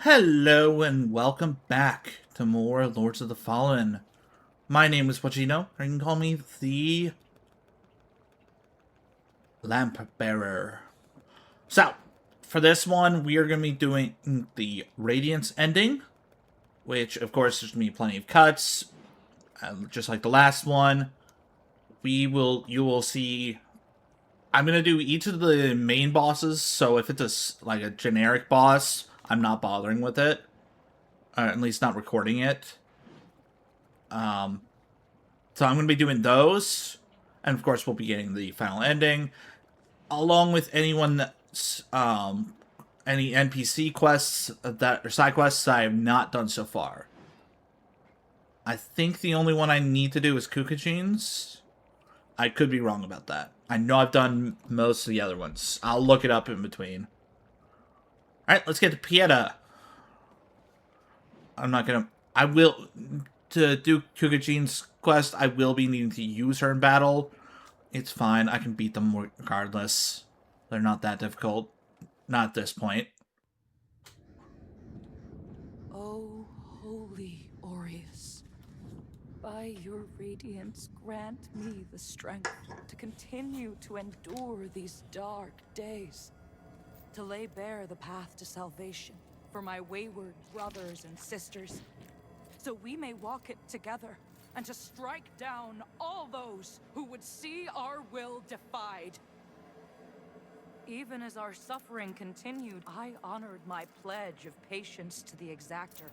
Hello and welcome back to more Lords of the Fallen. My name is Pacino, or you can call me the Lamp Bearer. So, for this one, we are going to be doing the Radiance ending, which, of course, there's going to be plenty of cuts, just like the last one. You will see. I'm going to do each of the main bosses, so if it's like a generic boss, I'm not bothering with it. At least not recording it. So I'm going to be doing those. And of course, we'll be getting the final ending. Along with anyone that's, any NPC quests that or side quests that I have not done so far. I think the only one I need to do is Kukajine's. I could be wrong about that. I know I've done most of the other ones. I'll look it up in between. Alright, let's get to Pieta. I will, to do Kukajine's quest, I will be needing to use her in battle. It's fine, I can beat them regardless. They're not that difficult. Not at this point. O holy Aureus, by your radiance grant me the strength to continue to endure these dark days, to lay bare the path to salvation for my wayward brothers and sisters, so we may walk it together, and to strike down all those who would see our will defied. Even as our suffering continued, I honored my pledge of patience to the exactor.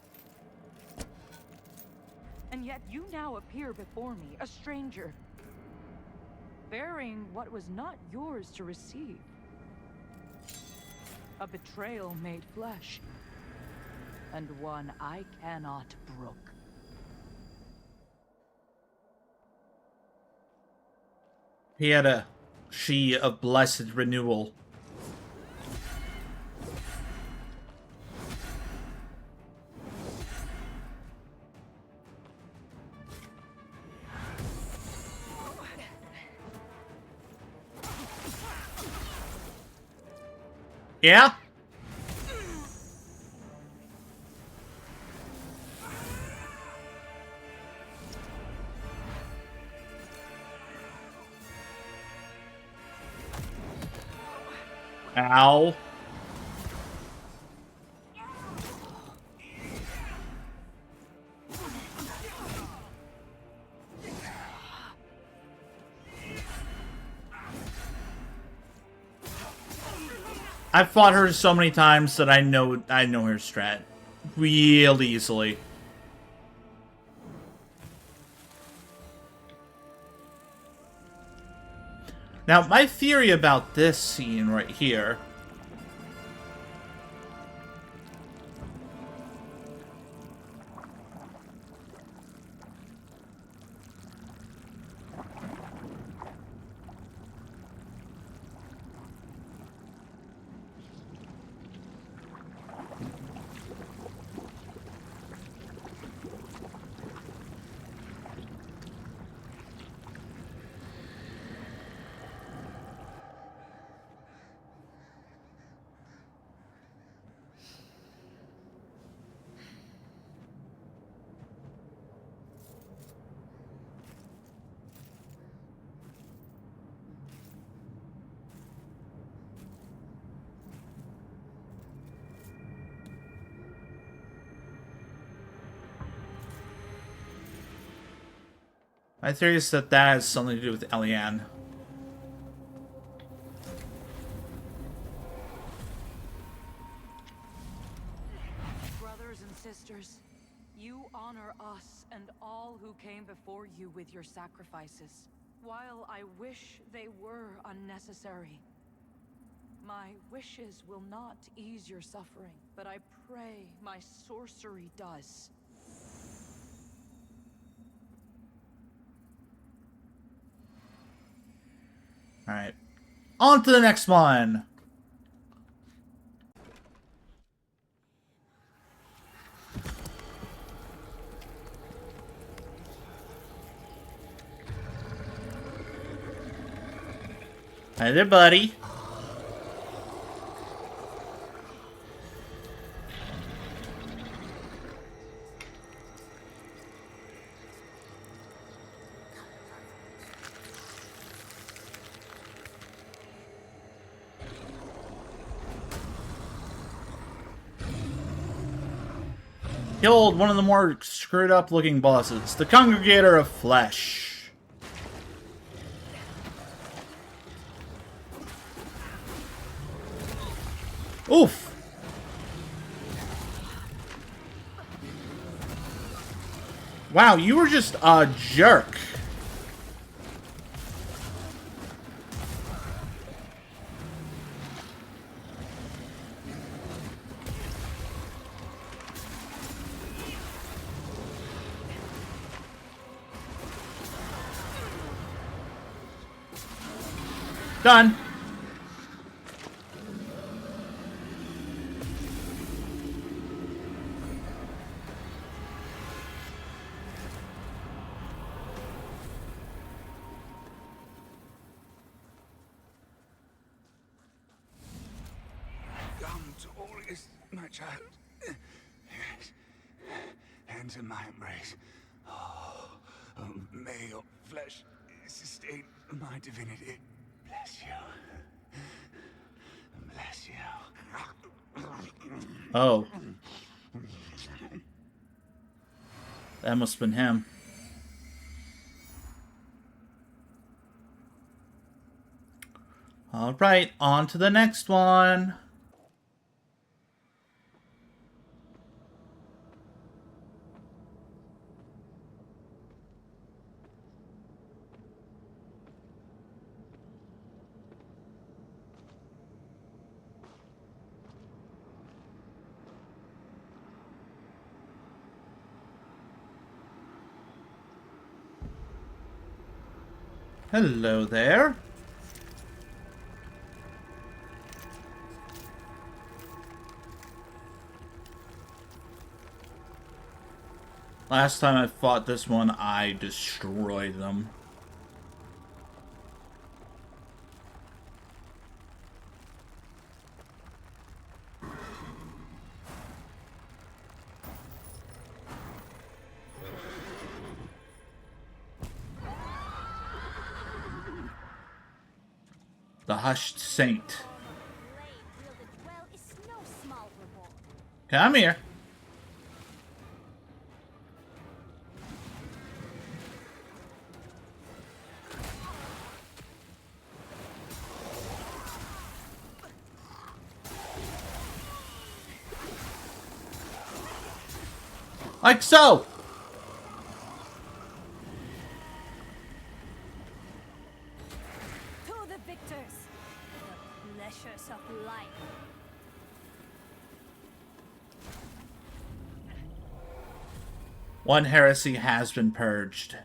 And yet you now appear before me, a stranger, bearing what was not yours to receive. A betrayal made flesh, and one I cannot brook. Pieta, she of blessed renewal. Yeah? Ow. I've fought her so many times that I know her strat real easily. Now, my theory about this scene right here. My theory is that that has something to do with Eliane. Brothers and sisters, you honor us and all who came before you with your sacrifices. While I wish they were unnecessary, my wishes will not ease your suffering, but I pray my sorcery does. Alright. On to the next one! Hi there, buddy. killed one of the more screwed up looking bosses, the Congregator of Flesh. Oof. Wow, you were just a jerk. Done. Come to Aureus, my child. Yes. Enter my embrace. Oh, may your flesh sustain my divinity. Bless you. Bless you. Oh. That must have been him. Alright, on to the next one. Hello there. Last time I fought this one, I destroyed them. The Hushed Saint. Come here. Like so! To the victors, the pleasures of life. One heresy has been purged.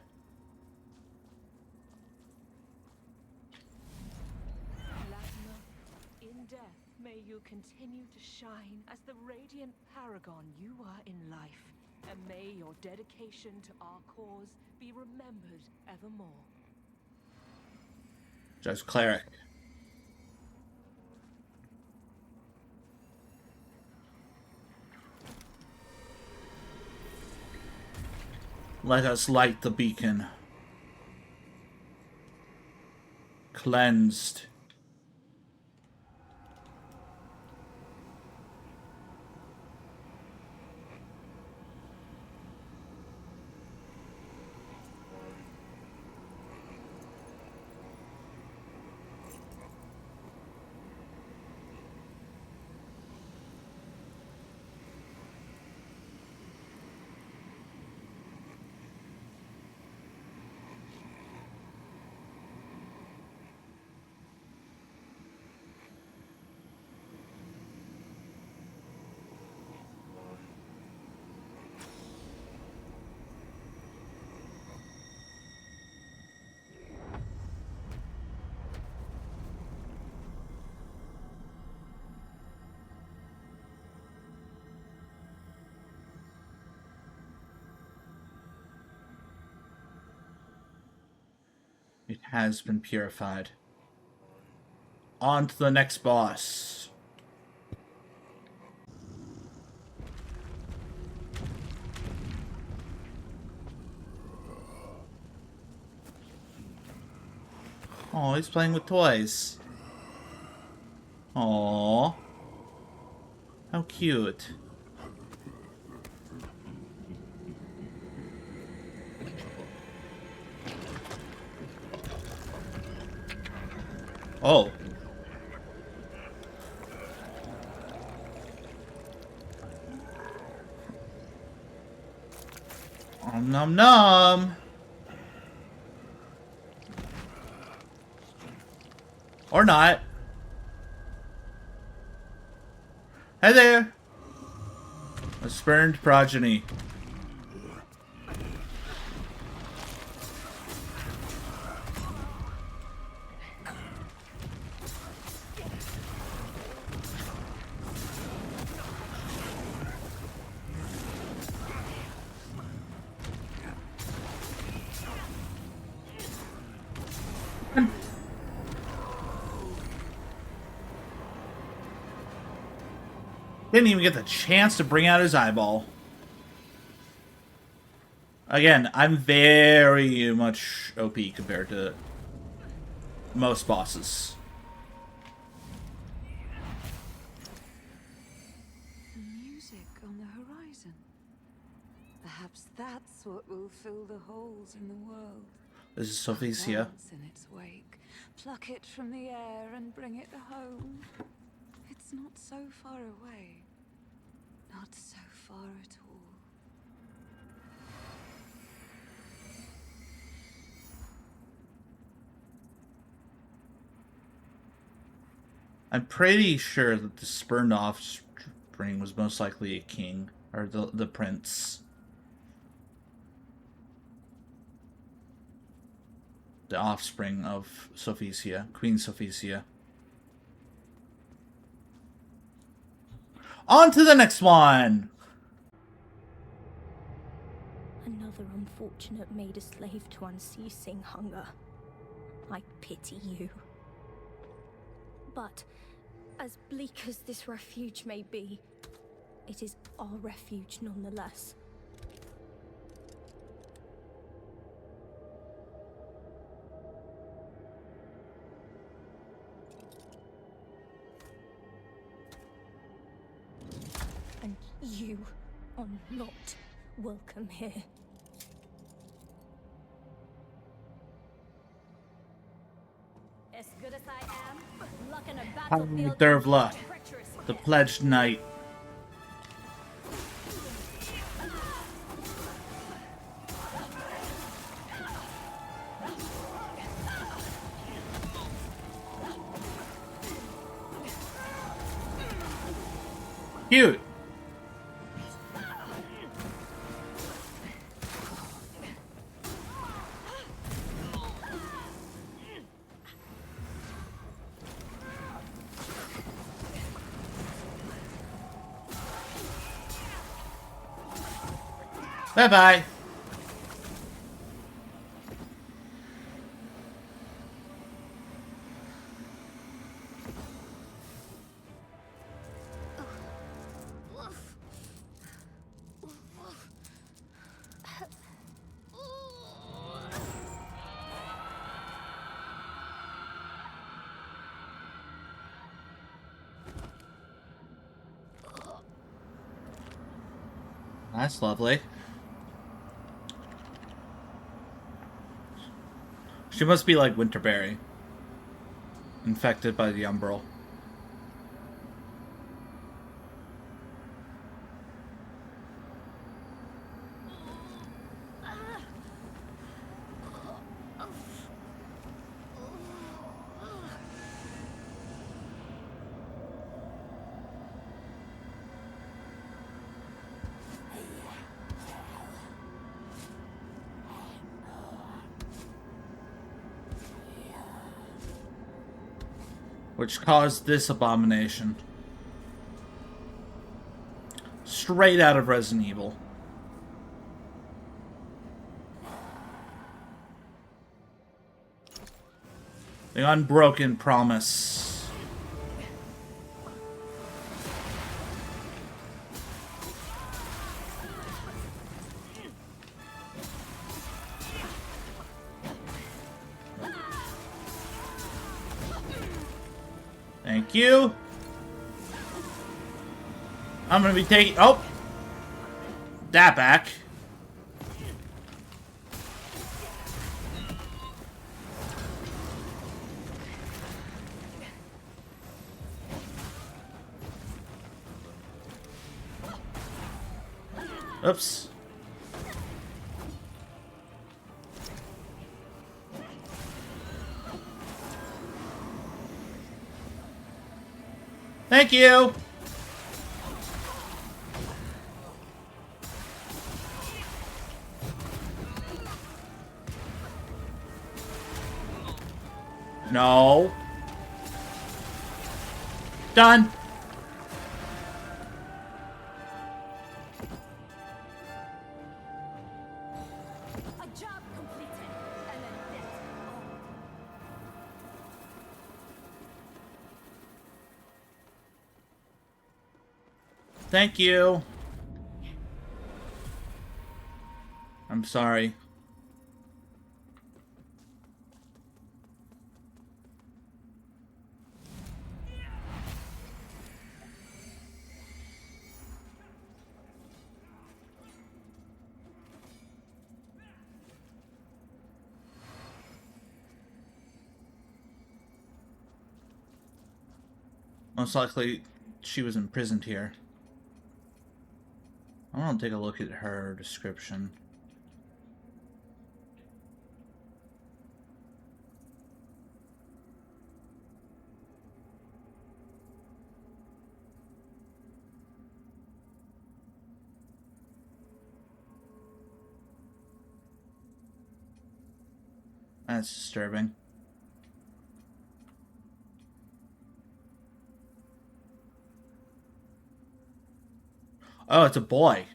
Latina, in death, may you continue to shine as the radiant paragon you are in life. And may your dedication to our cause be remembered evermore. Judge Cleric. Let us light the beacon. Cleansed. It has been purified. On to the next boss. Oh, he's playing with toys. Aww. How cute. Oh. Nom nom. Or not. Hey there. A spurned progeny. Didn't even get the chance to bring out his eyeball. Again, I'm very much OP compared to most bosses. The music on the horizon. Perhaps that's what will fill the holes in the world. This is Sophicia. Dance in its wake. Pluck it from the air and bring it home. It's not so far away. Not so far at all. I'm pretty sure that the spurned offspring was most likely a king, or the prince. The offspring of Sophicia, Queen Sophicia. On to the next one! Another unfortunate made a slave to unceasing hunger. I pity you. But, as bleak as this refuge may be, it is our refuge nonetheless. And you are not welcome here. As good as I am, luck in a battlefield Dervla, the pledged knight. Cute. Bye-bye. That's lovely. She must be like Winterberry. Infected by the Umbral. Which caused this abomination. Straight out of Resident Evil. The unbroken promise. Thank you. I'm gonna be taking... Oh! That back. Oops. Thank you! No. Done. A job completed, and a debt owed. Thank you. I'm sorry. Most likely, she was imprisoned here. I want to take a look at her description. That's disturbing. Oh, it's a boy.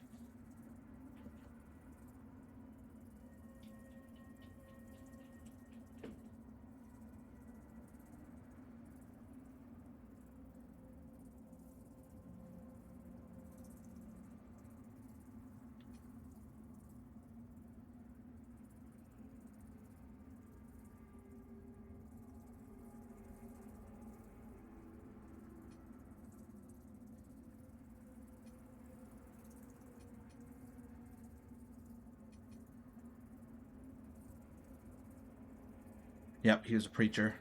Yep, he was a preacher.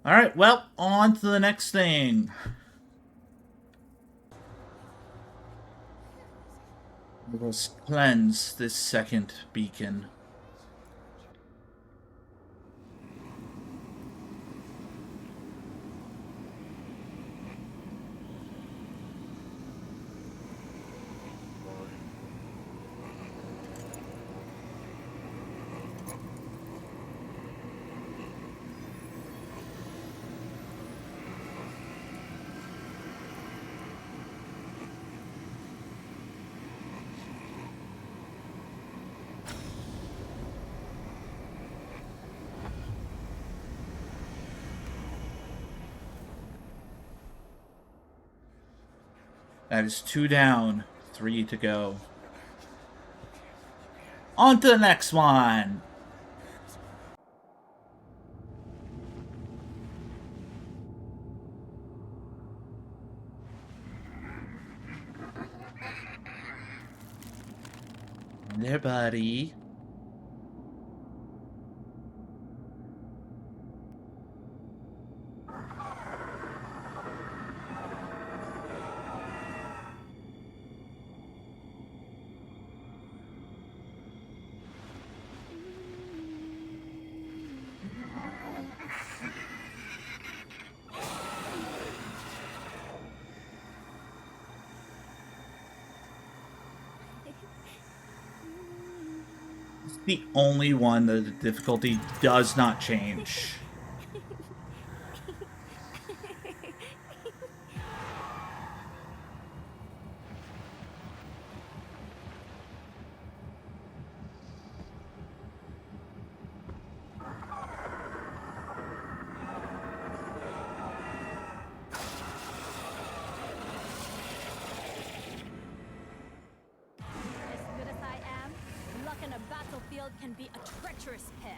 Alright, well, on to the next thing. We will cleanse this second beacon. That is 2 down, 3 to go. On to the next one! There, buddy. It's the only one that the difficulty does not change. As good as I am, luck in a battlefield can be a treacherous pair.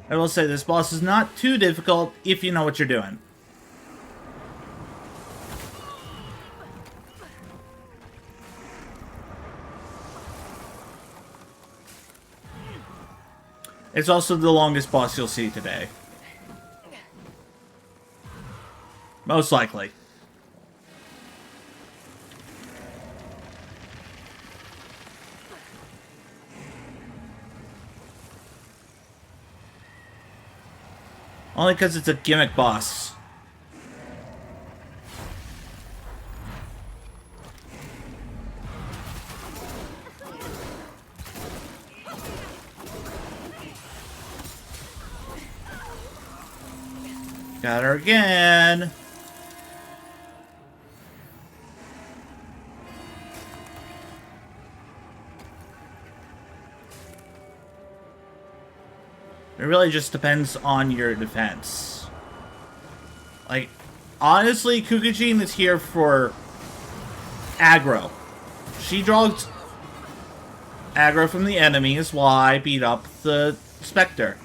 I will say this boss is not too difficult if you know what you're doing. It's also the longest boss you'll see today. Most likely. Only because it's a gimmick boss. Got her again. It really just depends on your defense. Like, honestly, Kukujin is here for aggro. She draws aggro from the enemies while I beat up the Spectre.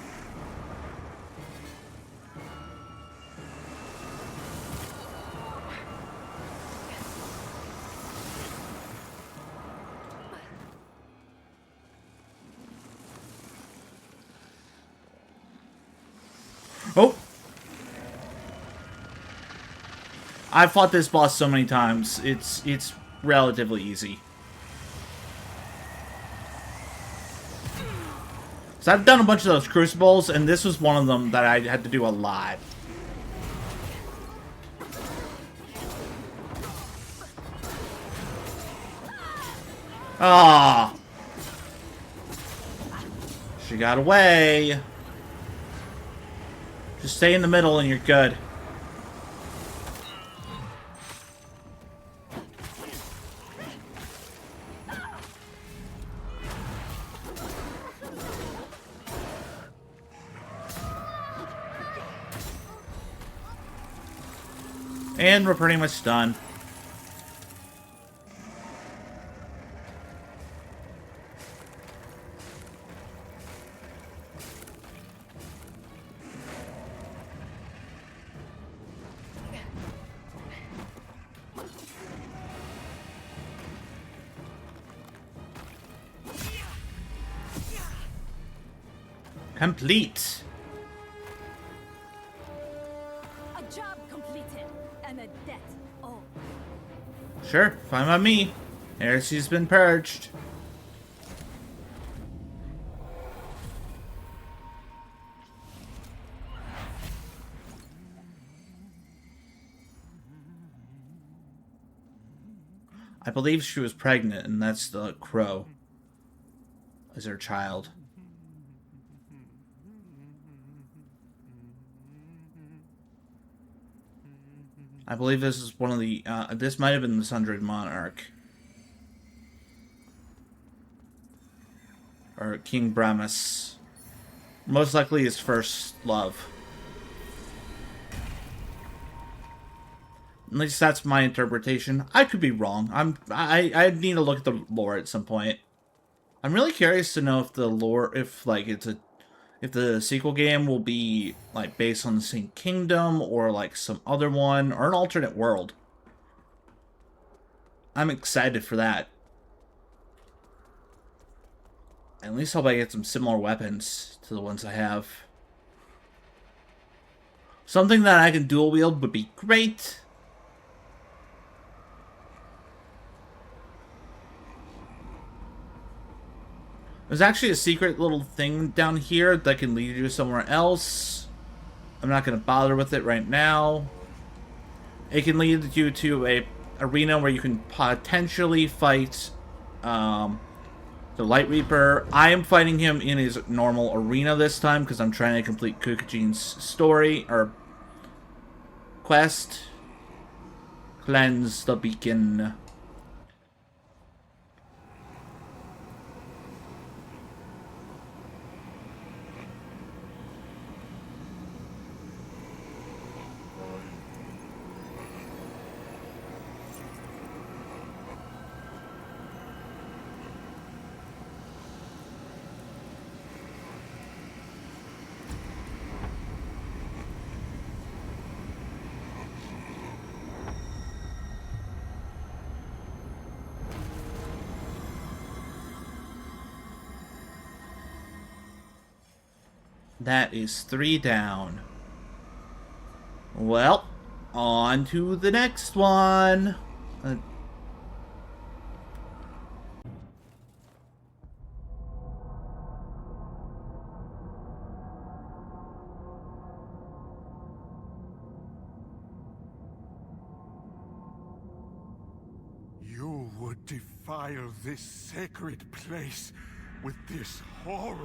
Oh! I've fought this boss so many times. It's relatively easy. So I've done a bunch of those crucibles, and this was one of them that I had to do a lot. Ah! She got away. Just stay in the middle and you're good. And we're pretty much done. Complete. A job completed and a debt owed. Sure, fine by me. Heresy's been purged. I believe she was pregnant, and that's the crow as her child. I believe this is one of the, this might have been the Sundred Monarch. Or King Brahmas. Most likely his first love. At least that's my interpretation. I could be wrong. I need to look at the lore at some point. I'm really curious to know if the lore, if the sequel game will be like based on the same kingdom or like some other one or an alternate world. I'm excited for that. At least hope I get some similar weapons to the ones I have. Something that I can dual wield would be great. There's actually a secret little thing down here that can lead you somewhere else. I'm not going to bother with it right now. It can lead you to a arena where you can potentially fight the Light Reaper. I am fighting him in his normal arena this time because I'm trying to complete Kukujin's story or quest. Cleanse the beacon. That is 3 down. Well, on to the next one. You would defile this sacred place with this horror.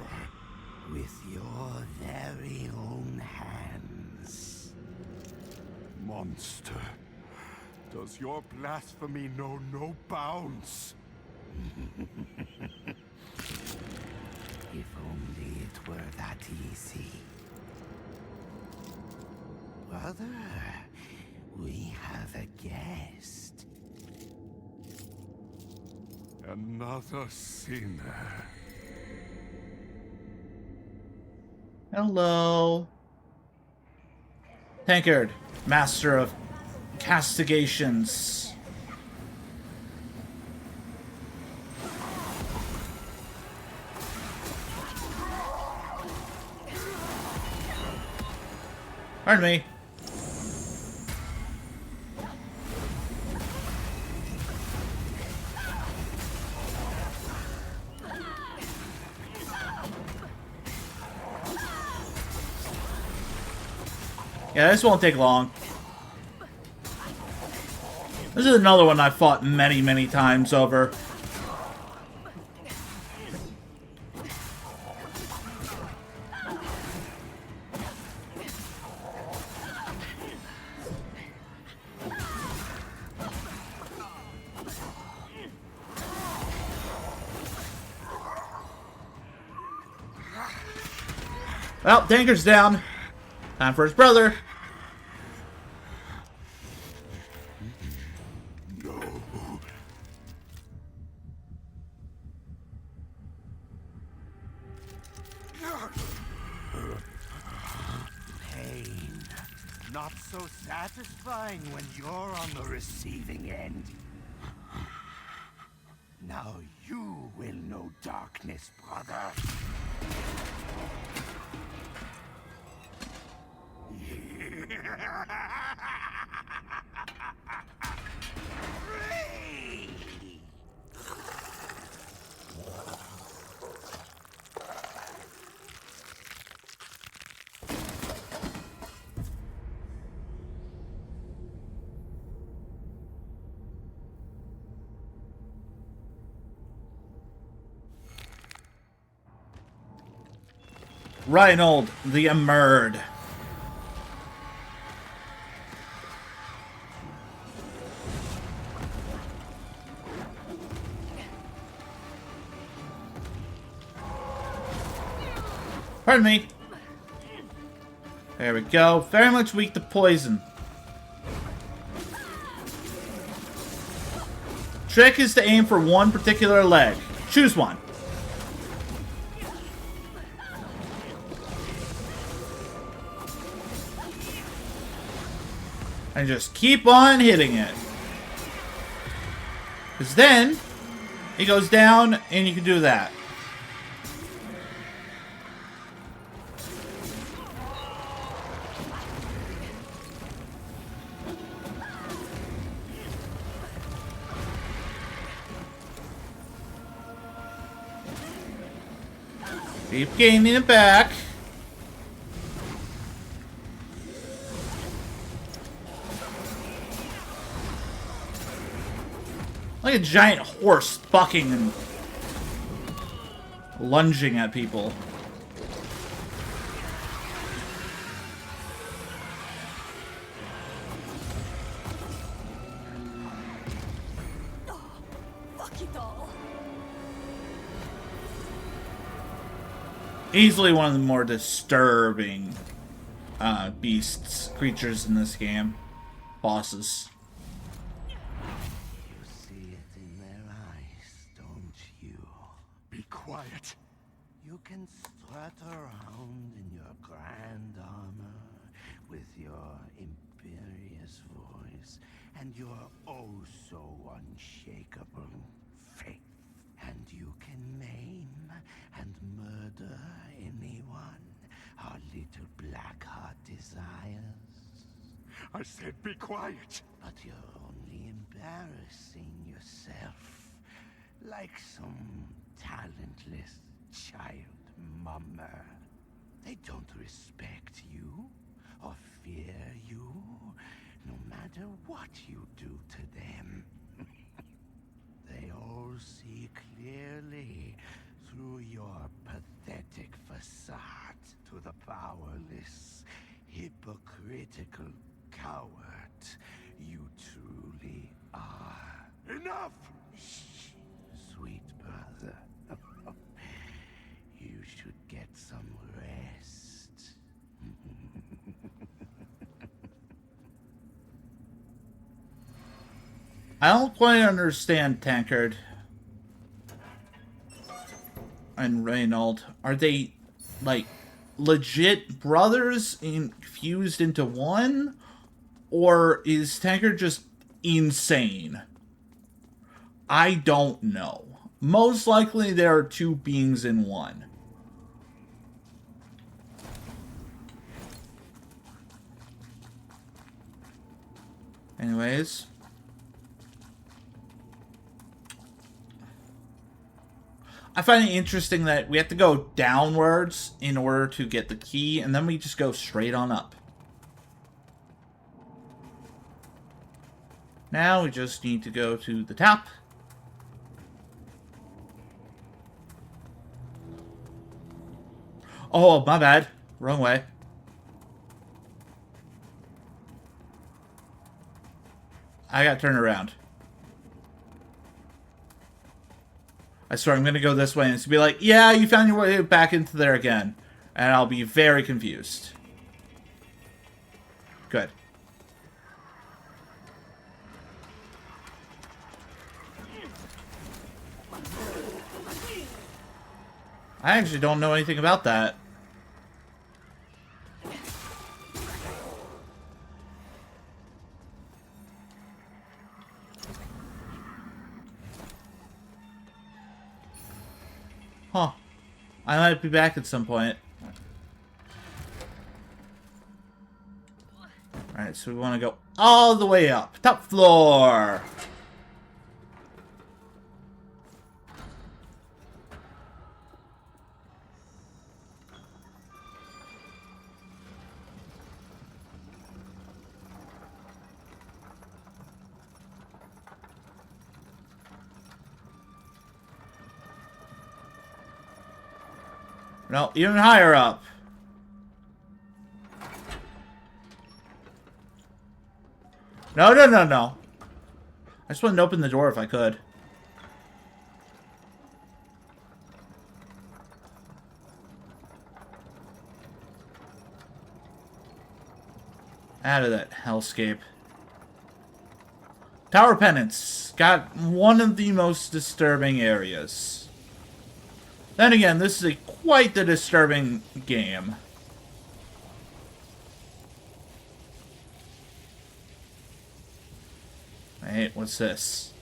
With your very own hands. Monster, does your blasphemy know no bounds? If only it were that easy. Brother, we have a guest. Another sinner. Hello. Tankard, master of castigations. Pardon me. Yeah, this won't take long. This is another one I fought many, many times over. Well, Tanker's down. Time for his brother. No. Pain. Not so satisfying when you're on the receiving end. Now you will know darkness, brother. Reinhold the Immured. Pardon me. There we go. Very much weak to poison. Trick is to aim for one particular leg. Choose one. And just keep on hitting it. Because then, it goes down and you can do that. Keep gaining it back. Like a giant horse bucking and lunging at people. Fuck it all. Easily one of the more disturbing creatures in this game. Bosses. You see it in their eyes, don't you? Be quiet. You can strut around in your grand armor with your imperious voice and your oh so unshakable faith. And you can maim and murder anyone our little black heart desires. I said be quiet! But you're only embarrassing yourself. Like some talentless child mummer. They don't respect you or fear you, no matter what you do to them. They all see clearly through your pathetic facade to the powerless, hypocritical coward you truly are. Enough! Shh, sweet brother. You should get some rest. I don't quite understand, Tankard and Reynold. Are they, like, legit brothers infused into one? Or is Tankard just insane? I don't know. Most likely there are two beings in one. Anyways. I find it interesting that we have to go downwards in order to get the key, and then we just go straight on up. Now we just need to go to the top. Oh, my bad. Wrong way. I got turned around. I swear I'm going to go this way and it's going to be like, yeah, you found your way back into there again. And I'll be very confused. Good. I actually don't know anything about that. Huh. I might be back at some point. Alright, so we want to go all the way up. Top floor! No, even higher up. No, no, no, no. I just wanted to open the door if I could. Out of that hellscape. Tower Penance. Got one of the most disturbing areas. Then again, this is quite the disturbing game. Wait, what's this?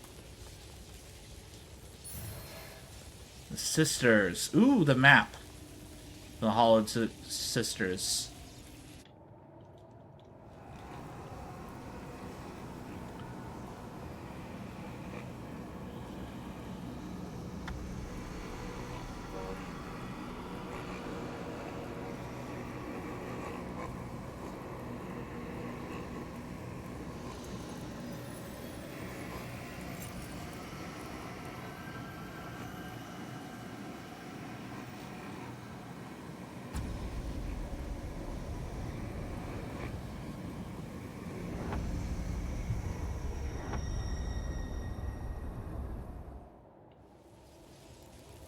The Sisters. Ooh, the map. The Hollowed Sisters.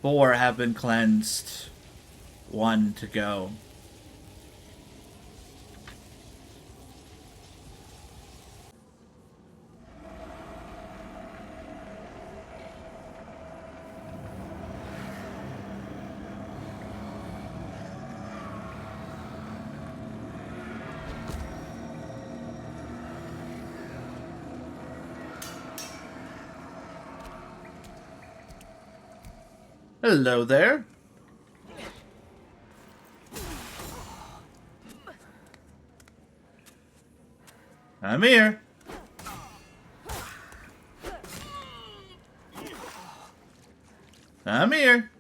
Four have been cleansed. One to go. Hello there. I'm here. I'm here.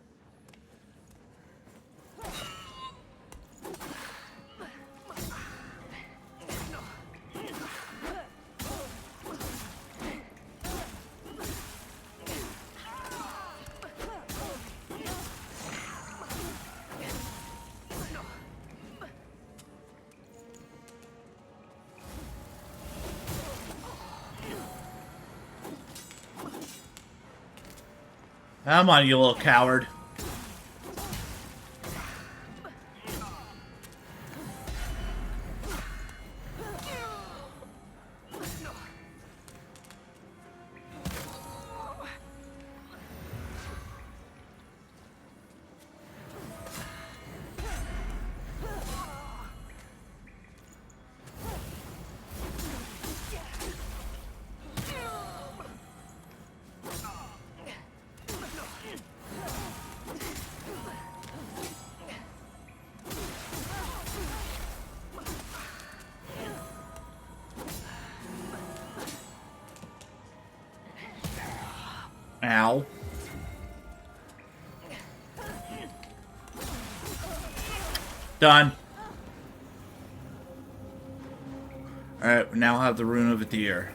Come on, you little coward. Ow. Done. Alright, we now have the Rune of Adir.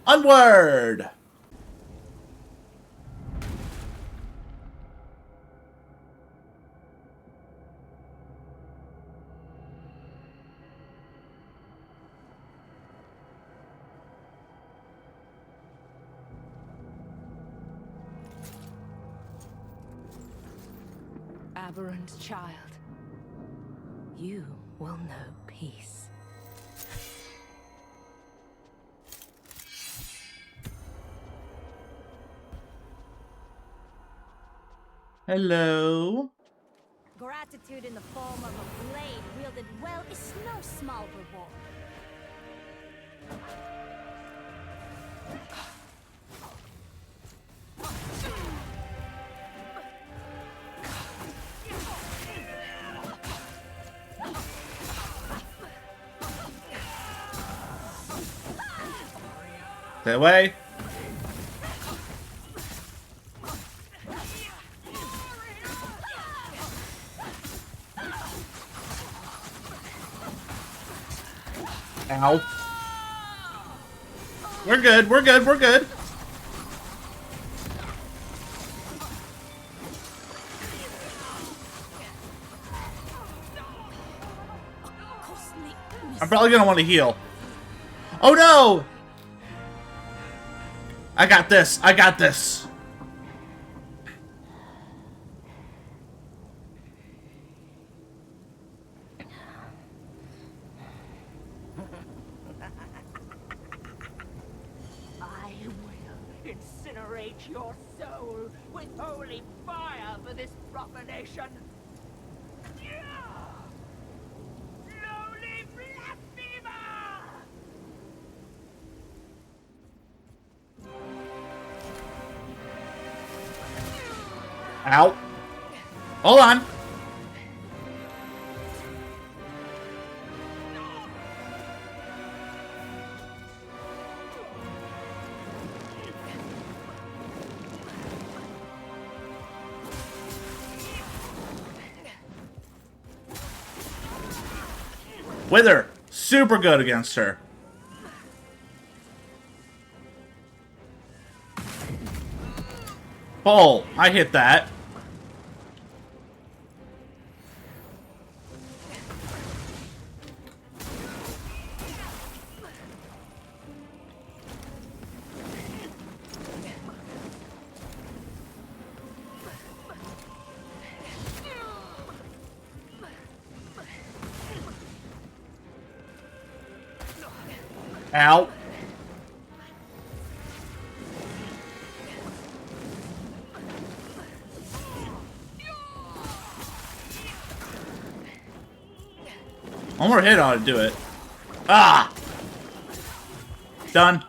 Onward! Aberrant child, you will know peace. Hello. Gratitude in the form of a blade wielded well is no small reward. Stay away. Ow. We're good, we're good, we're good. I'm probably gonna want to heal. Oh no! I got this, I got this. I will incinerate your soul with holy fire for this profanation. Lowly blasphemer! Ow. Hold on. Wither, super good against her. Oh, I hit that. Ow. One more hit ought to do it. Ah! Done.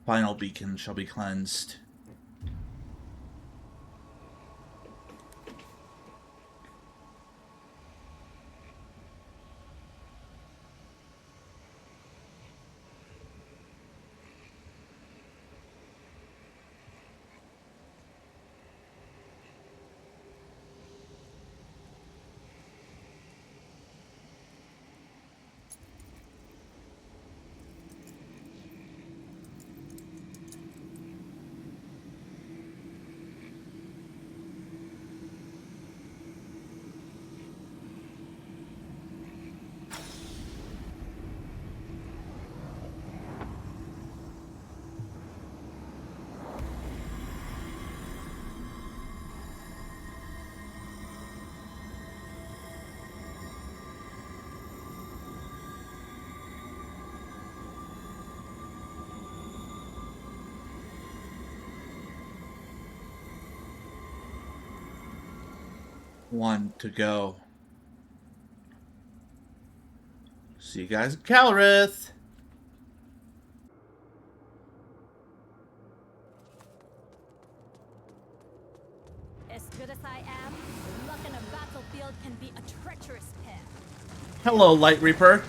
Final beacon shall be cleansed. One to go. See you guys at Calrith. As good as I am, luck in a battlefield can be a treacherous pair. Hello, Light Reaper.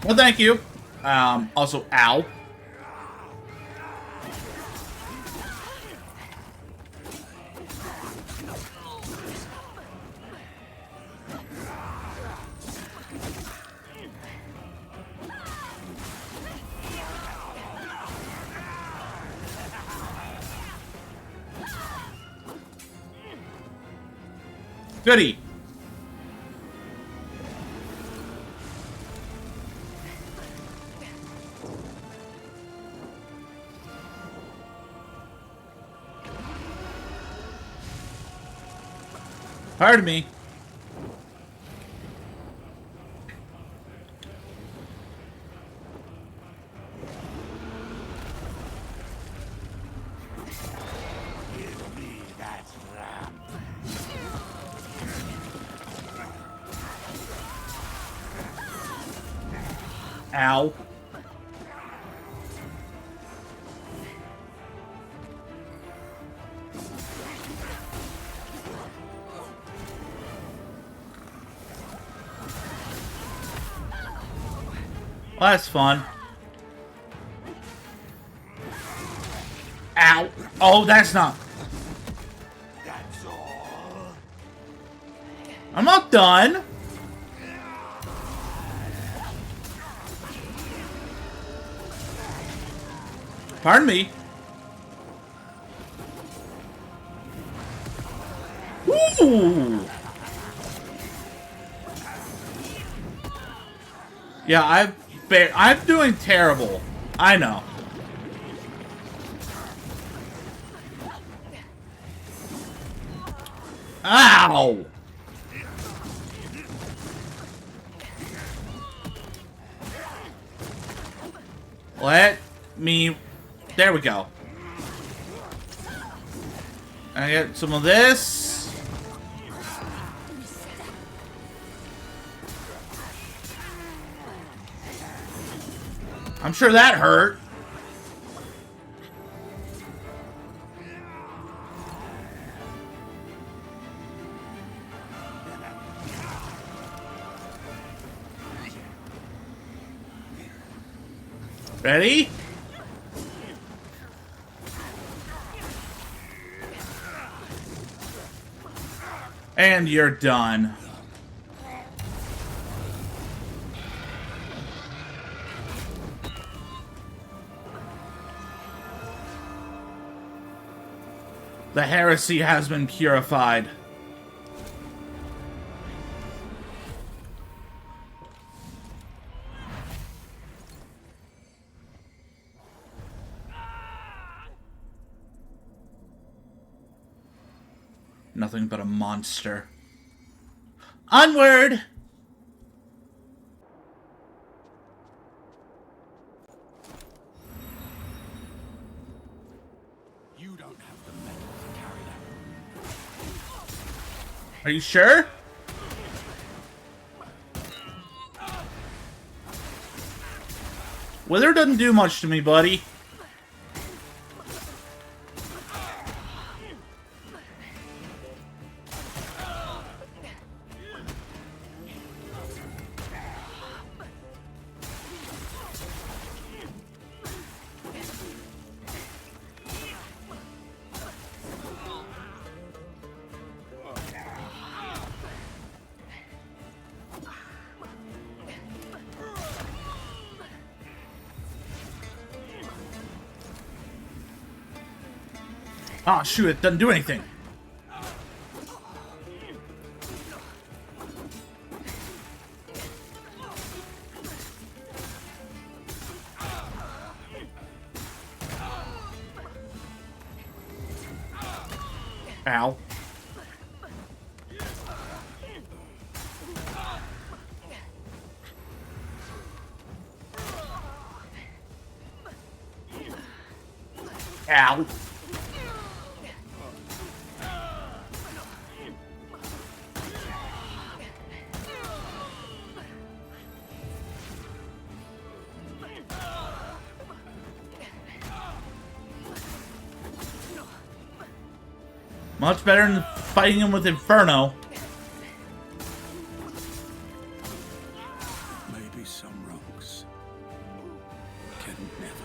Well, thank you. Also, ow. Goody. Pardon me. Give me that ramp. Ow. Well, that's fun. Ow. Oh, that's not. That's all. I'm not done. Pardon me. Ooh. Yeah, I'm doing terrible. I know. Ow! Let me... There we go. I get some of this. I'm sure that hurt. Ready? And you're done. The heresy has been purified. Nothing but a monster. Onward! Are you sure? Wither doesn't do much to me, buddy. Ah, shoot, it doesn't do anything. Ow. Ow. Much better than fighting him with Inferno. Maybe some rocks can never.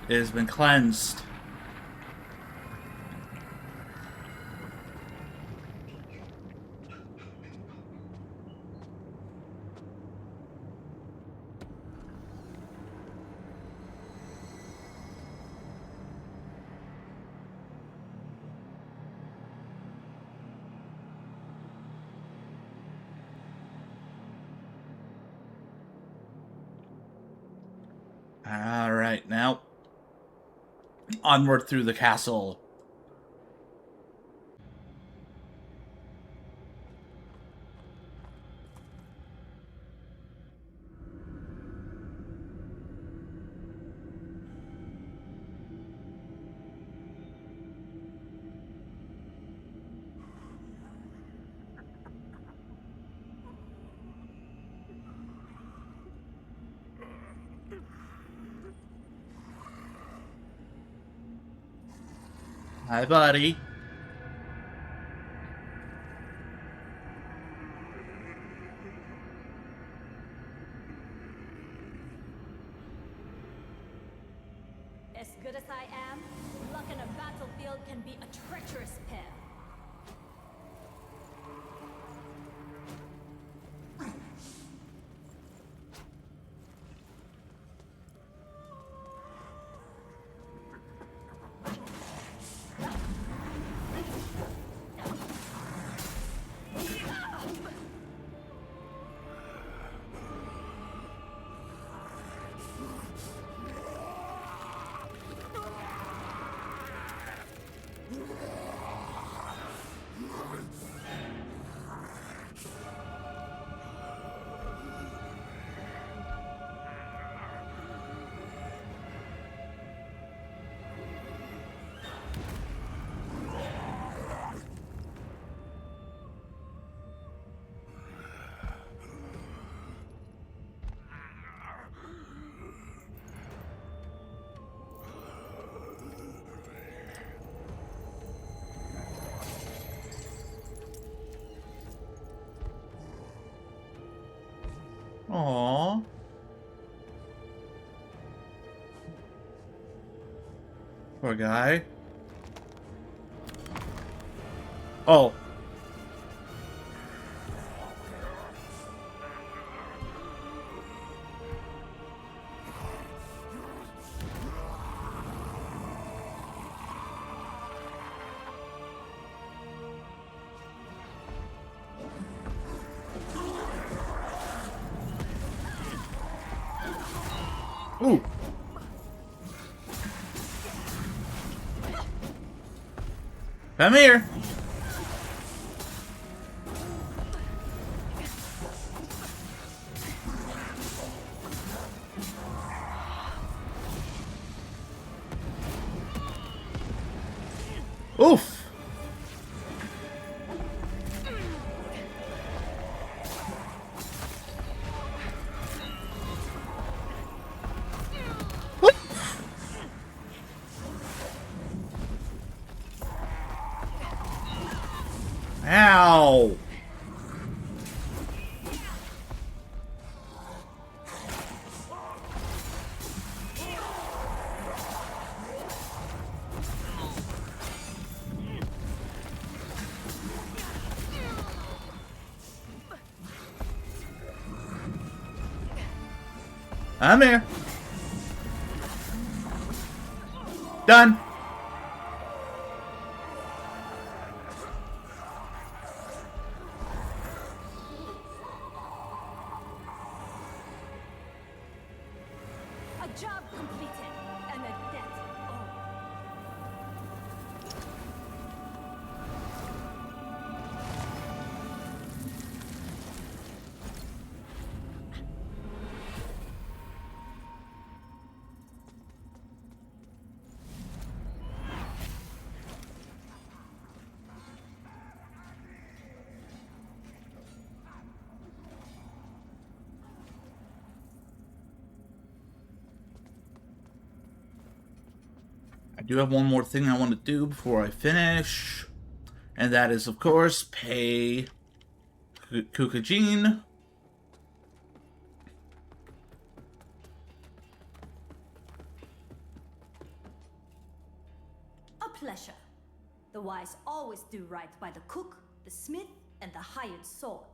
It has been cleansed. All right, now onward through the castle. Hi, buddy. As good as I am, luck in a battlefield can be a treacherous pair. Aww. Poor guy. Oh. Ooh. Come here. Oof. Ow! I'm here. Done. A job completed and a debt owed. I do have one more thing I want to do before I finish, and that is, of course, pay Kukajin. A pleasure. The wise always do right by the cook, the smith, and the hired sword.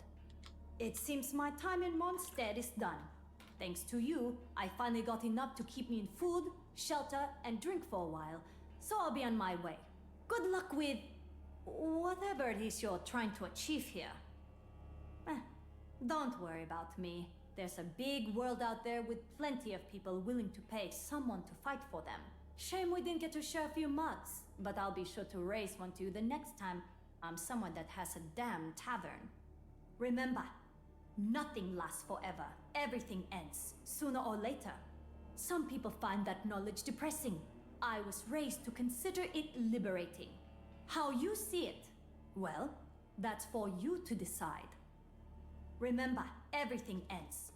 It seems my time in Mondstadt is done. Thanks to you, I finally got enough to keep me in food, shelter, and drink for a while, so I'll be on my way. Good luck with whatever it is you're trying to achieve here. Don't worry about me. There's a big world out there with plenty of people willing to pay someone to fight for them. Shame we didn't get to share a few mugs, but I'll be sure to raise one to you the next time I'm someone that has a damn tavern. Remember, nothing lasts forever. Everything ends, sooner or later. Some people find that knowledge depressing. I was raised to consider it liberating. How you see it, well, that's for you to decide. Remember, everything ends.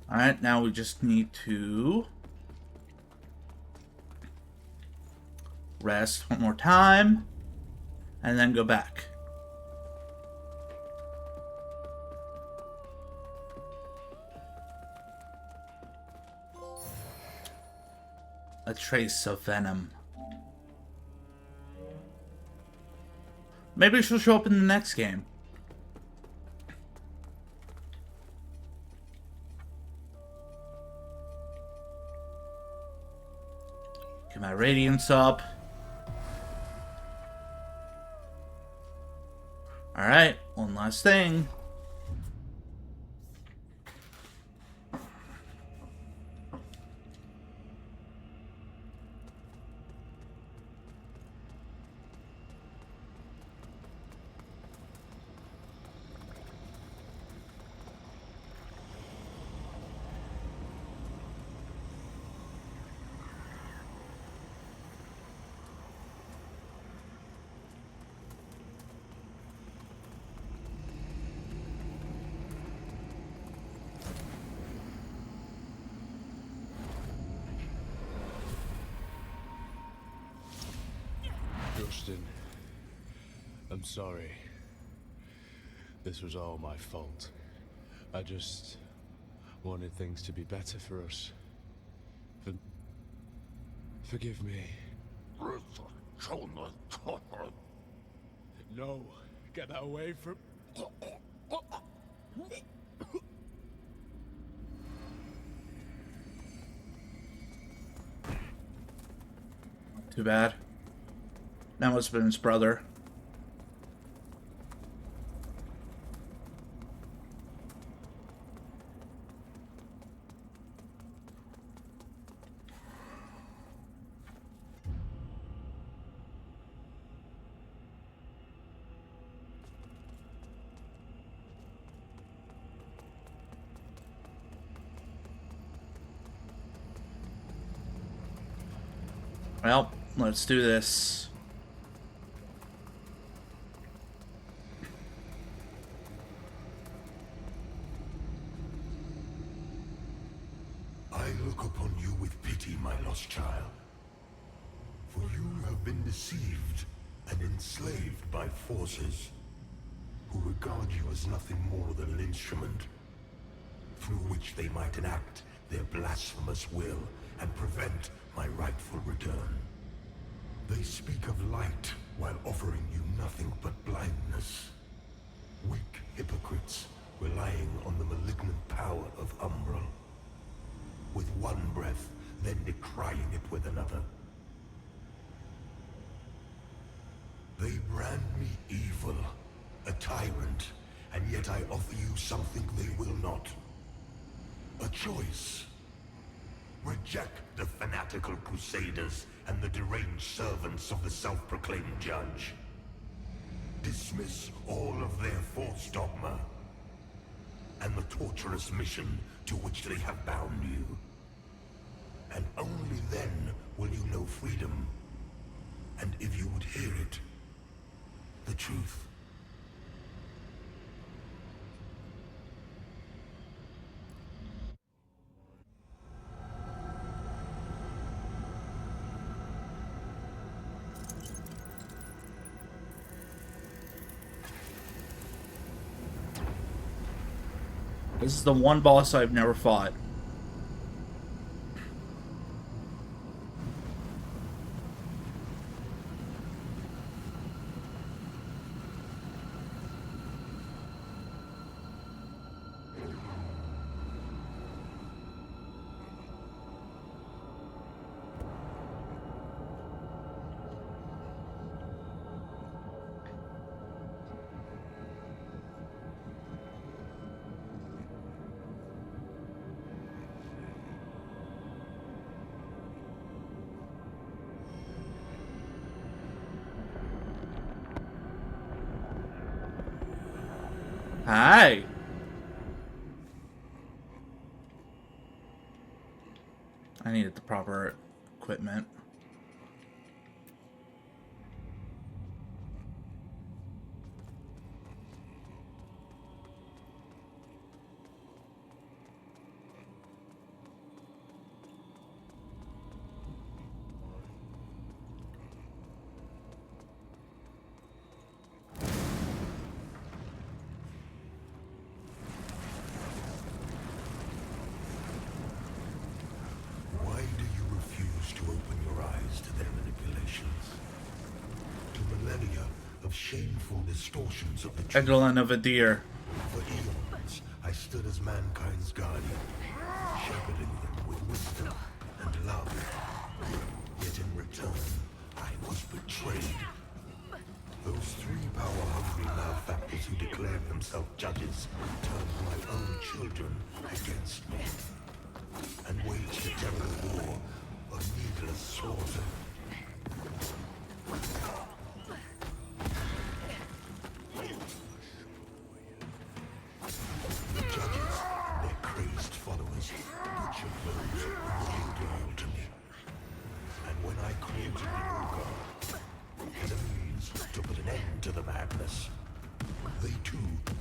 Alright, now we just need to rest one more time, and then go back. A trace of venom. Maybe she'll show up in the next game. Get my Radiance up. Alright, one last thing. Justin, I'm sorry. This was all my fault. I just wanted things to be better for us. Forgive me. No, get that away from... Too bad. That must have been his brother. Well, let's do this. I look upon you with pity, my lost child. For you have been deceived and enslaved by forces who regard you as nothing more than an instrument through which they might enact their blasphemous will and prevent my rightful return. They speak of light while offering you nothing but blindness. Weak hypocrites relying on the malignant power of Umbral. With one breath, then decrying it with another. They brand me evil, a tyrant, and yet I offer you something they will not. A choice. Reject the fanatical crusaders and the deranged servants of the self-proclaimed judge. Dismiss all of their false dogma and the torturous mission to which they have bound you. And only then will you know freedom. And if you would hear it, the truth. This is the one boss I've never fought. Hi. I needed the proper equipment. Shameful distortions of the truth. Eglin of a deer. For eons, I stood as mankind's guardian, shepherding them with wisdom and love. Yet in return, I was betrayed. Those three power-hungry malefactors who declared themselves judges turned my own children against me and waged a terrible war of needless slaughter. They too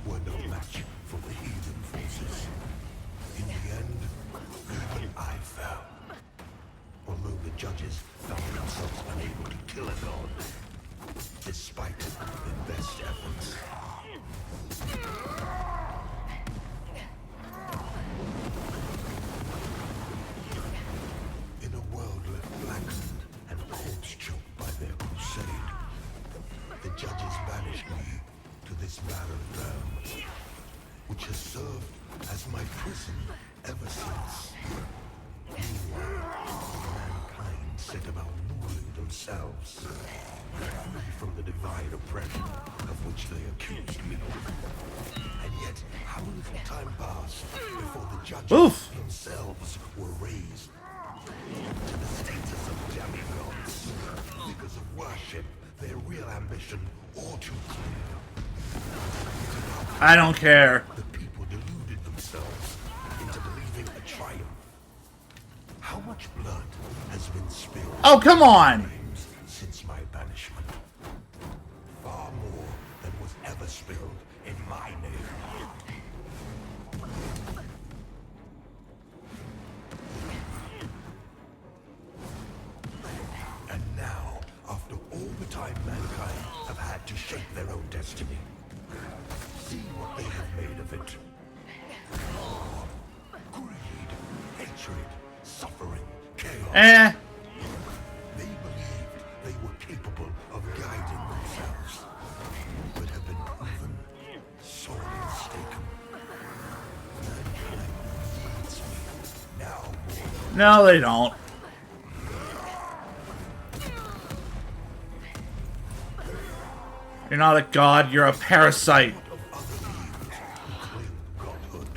were no match for the heathen forces. In the end, even I fell. Although the judges found themselves unable to kill a god, despite their best efforts. In a world left blackened and corpse-choked by their crusade, the judges banished me to this barren realm, which has served as my prison ever since. Meanwhile, mankind set about ruling themselves, free from the divine oppression of which they accused me. And yet, how little time passed before the judges themselves were raised to the status of demigods because of worship. Their real ambition all too clear. I don't care. The people deluded themselves into believing a triumph. How much blood has been spilled Oh, come on! since my banishment? Far more than was ever spilled in my name. And now, after all the time mankind have had to shape their own destiny, see what they have made of it. Greed, hatred, suffering, chaos. Eh. They believed they were capable of guiding themselves, but have been proven sorely mistaken. Mankind needs me now more. No, they don't. You're not a god, you're a parasite. Of other beings who claim godhood,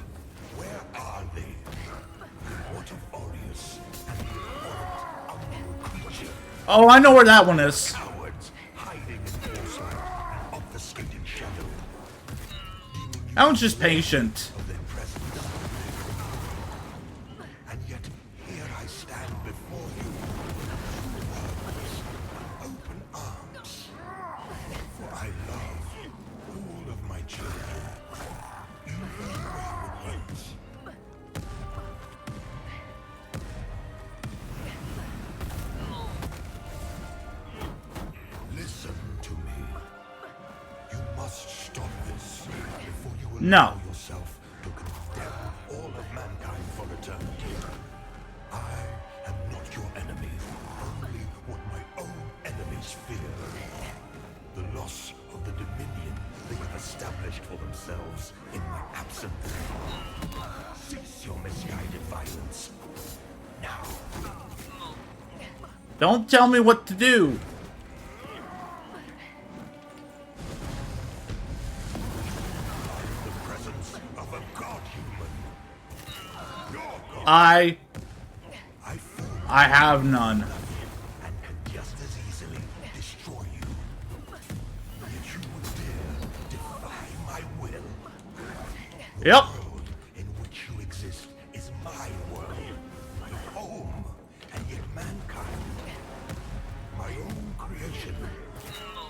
where are they? What of Aureus and the abhorrent unknown creature? Oh, I know where that one is. Cowards hiding in foresight and obfuscating shadow. That one's just patient. Of their presence. And yet, here I stand before you. With open arms. For I love all of my children. Even the wayward ones. Listen to me. You must stop this before you No. allow yourself to condemn all of mankind for eternity. I am not your enemy, only what my own enemies fear. The loss of the dominion they have established for themselves in my absence. Cease your misguided violence. Now. Don't tell me what to do. The presence of a god-human. Your god. I feel have none. and can just as easily destroy you. Yet you would dare defy my will. The Yep. world in which you exist is my world. Your home, and yet mankind. My own creation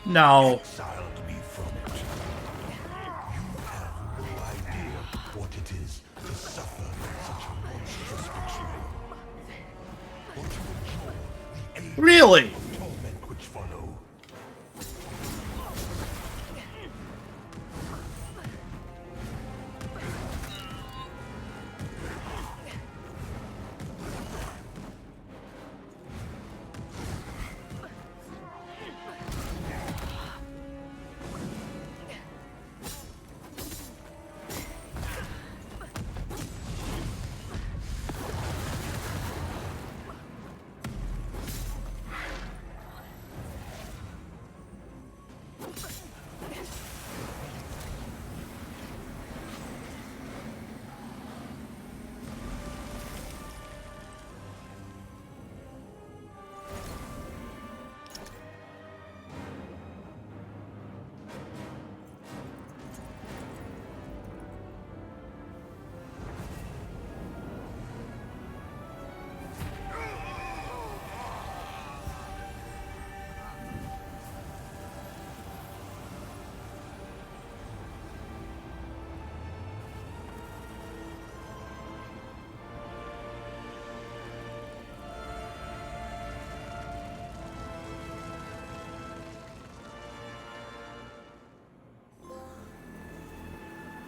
No. exiled me from it. You have no idea what it is to suffer such a monstrous betrayal. Or to endure the age Really? of torment which follow.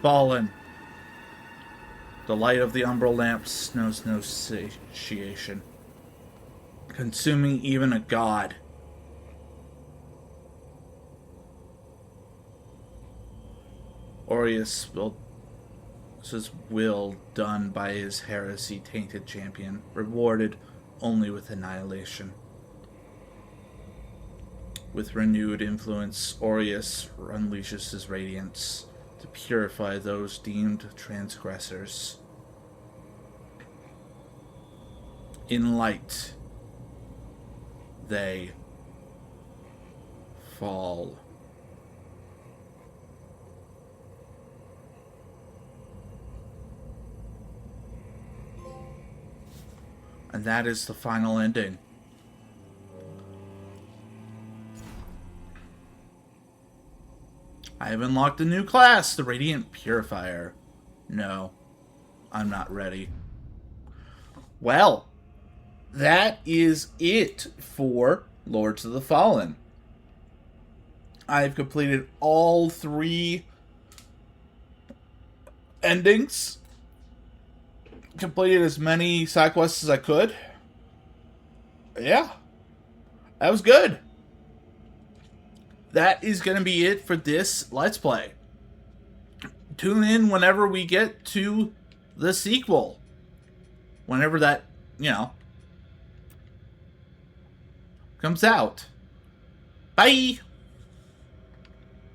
Fallen. The light of the umbral lamps knows no satiation, consuming even a god. Aureus' will done by his heresy-tainted champion, rewarded only with annihilation. With renewed influence, Aureus unleashes his radiance to purify those deemed transgressors. In light, they fall. And that is the final ending. I have unlocked a new class, the Radiant Purifier. No, I'm not ready. Well, that is it for Lords of the Fallen. I've completed all 3 endings. Completed as many side quests as I could. Yeah. That was good. That is going to be it for this Let's Play. Tune in whenever we get to the sequel. Whenever that, comes out. Bye!